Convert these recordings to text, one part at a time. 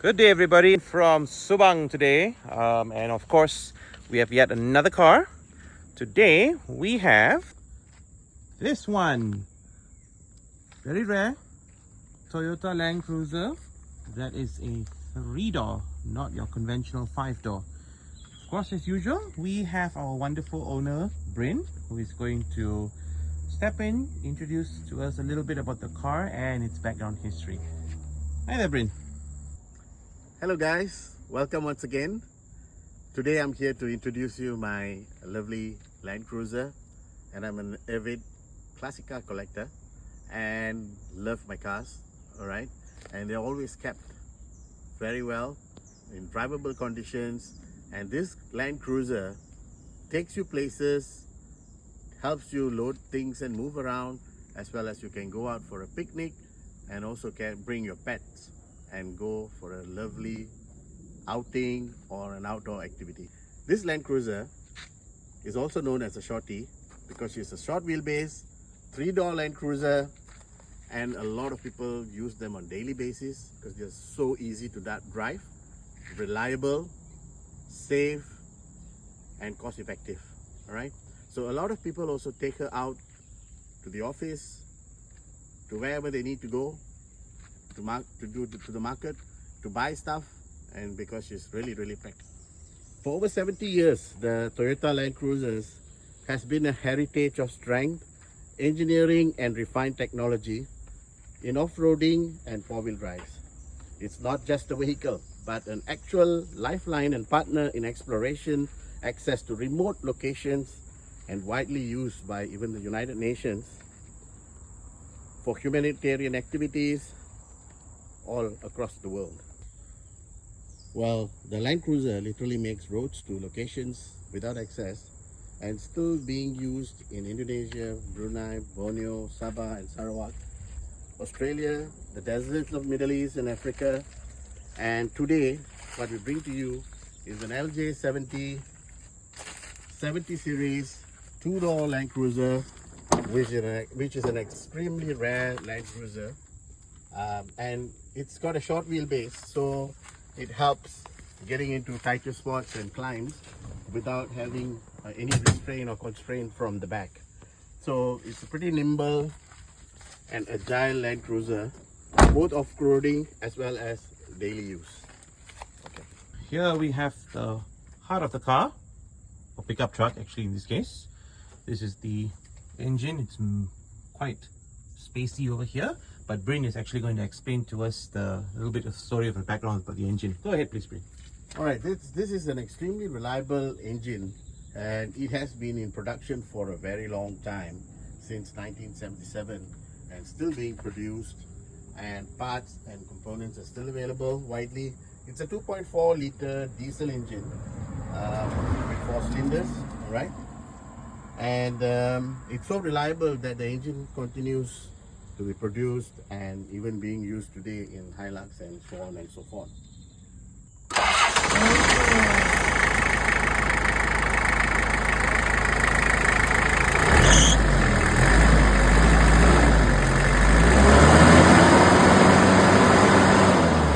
Good day, everybody, from Subang today. And of course, we have yet another car. Today, we have this one. Very rare Toyota Land Cruiser. That is a 3-door, not your conventional 5-door. Of course, as usual, we have our wonderful owner, Bryn, who is going to step in, introduce to us a little bit about the car and its background history. Hi there, Bryn. Hello guys, welcome once again. Today I'm here to introduce you my lovely Land Cruiser, and I'm an avid classic car collector and love my cars, alright, and they're always kept very well in drivable conditions. And this Land Cruiser takes you places, helps you load things and move around, as well as you can go out for a picnic and also can bring your pets and go for a lovely outing or an outdoor activity. This Land Cruiser is also known as a shorty because it's a short wheelbase, 3-door Land Cruiser, and a lot of people use them on daily basis because they're so easy to drive, reliable, safe, and cost effective. All right, so a lot of people also take her out to the office, to wherever they need to go, to the market, to buy stuff, and because she's really practical. For over 70 years, the Toyota Land Cruisers has been a heritage of strength, engineering, and refined technology in off-roading and four-wheel drives. It's not just a vehicle, but an actual lifeline and partner in exploration, access to remote locations, and widely used by even the United Nations for humanitarian activities all across the world. Well, the Land Cruiser literally makes roads to locations without access and still being used in Indonesia, Brunei, Borneo, Sabah and Sarawak, Australia, the deserts of Middle East and Africa. And today, what we bring to you is an LJ70 70 series 2-door Land Cruiser, which is an extremely rare Land Cruiser. And it's got a short wheelbase, so it helps getting into tighter spots and climbs without having any restraint or constraint from the back. So it's a pretty nimble and agile Land Cruiser, both off-roading as well as daily use. Okay. Here we have the heart of the car, or pickup truck actually in this case. This is the engine. It's quite spacey over here, but Bryn is actually going to explain to us the little bit of story of the background about the engine. Go ahead please, Bryn. Alright, this is an extremely reliable engine, and it has been in production for a very long time, since 1977, and still being produced, and parts and components are still available widely. It's a 2.4 liter diesel engine with 4 cylinders, right? And it's so reliable that the engine continues to be produced and even being used today in Hilux and so on and so forth.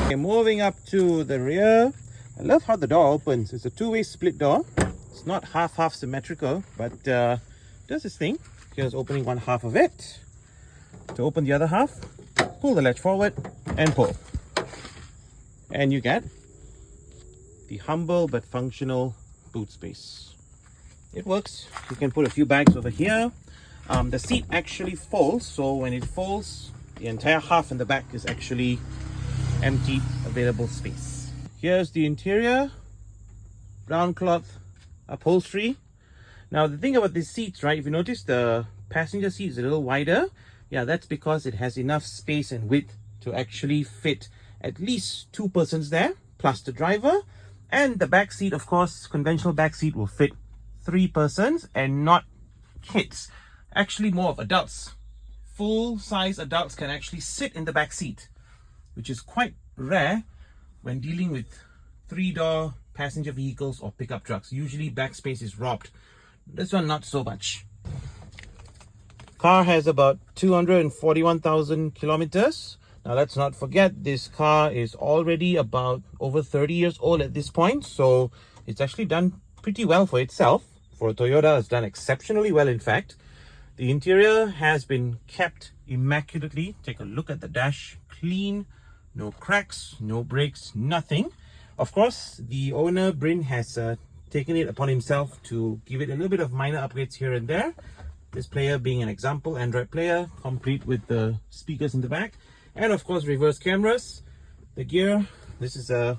Okay, moving up to the rear. I love how the door opens. It's a two-way split door. It's not half symmetrical, but does this thing. Here's opening one half of it. To open the other half, pull the latch forward and pull. And you get the humble but functional boot space. It works. You can put a few bags over here. The seat actually folds, so when it folds, the entire half in the back is actually empty, available space. Here's the interior, brown cloth upholstery. Now the thing about these seats, right, if you notice the passenger seat is a little wider, yeah, that's because it has enough space and width to actually fit at least 2 persons there, plus the driver. And the back seat, of course, conventional back seat will fit 3 persons and not kids. Actually more of adults. Full-size adults can actually sit in the back seat, which is quite rare when dealing with 3-door passenger vehicles or pickup trucks. Usually back space is robbed. This one not so much. Car has about 241,000 kilometers. Now let's not forget, this car is already about over 30 years old at this point, so it's actually done pretty well for itself. For a Toyota, it's done exceptionally well, in fact. The interior has been kept immaculately. Take a look at the dash. Clean, no cracks, no breaks, nothing. Of course, the owner, Bryn, has taken it upon himself to give it a little bit of minor upgrades here and there. This player being an example, Android player, complete with the speakers in the back. And of course, reverse cameras. The gear, this is a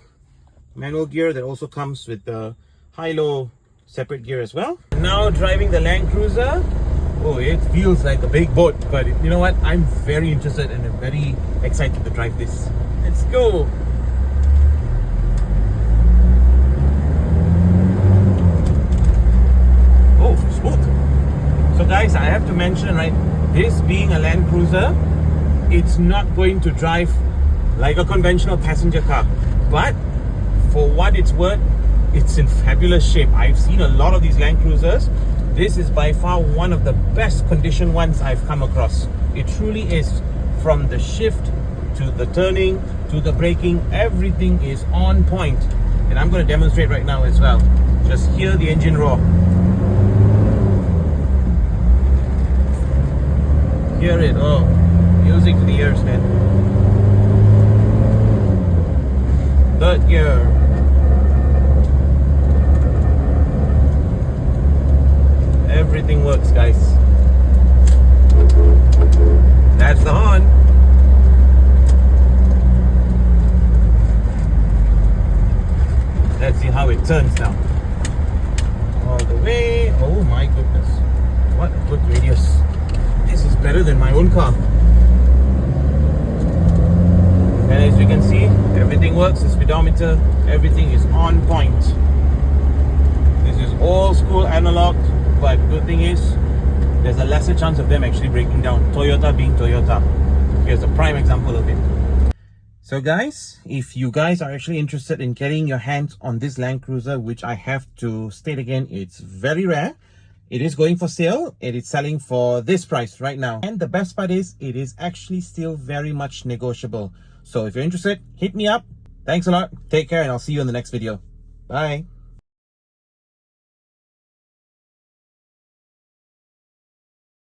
manual gear that also comes with the high-low separate gear as well. Now driving the Land Cruiser. Oh, it feels like a big boat, but you know what? I'm very interested and I'm very excited to drive this. Let's go! Oh, smooth! So guys, I have to mention, right, this being a Land Cruiser, it's not going to drive like a conventional passenger car, but for what it's worth, it's in fabulous shape. I've seen a lot of these Land Cruisers. This is by far one of the best conditioned ones I've come across. It truly is. From the shift to the turning to the braking, everything is on point. And I'm going to demonstrate right now as well. Just hear the engine roar. Hear it. Oh, music to the ears, man. Third gear. Everything works, guys. That's the horn. Let's see how it turns now. All the way. Oh my goodness. What a good radius. This is better than my own car. And as you can see, everything works. The speedometer, everything is on point. This is old school analog. But good thing is, there's a lesser chance of them actually breaking down. Toyota being Toyota. Here's a prime example of it. So guys, if you guys are actually interested in getting your hands on this Land Cruiser, which I have to state again, it's very rare. It is going for sale. It is selling for this price right now. And the best part is, it is actually still very much negotiable. So if you're interested, hit me up. Thanks a lot. Take care, and I'll see you in the next video. Bye.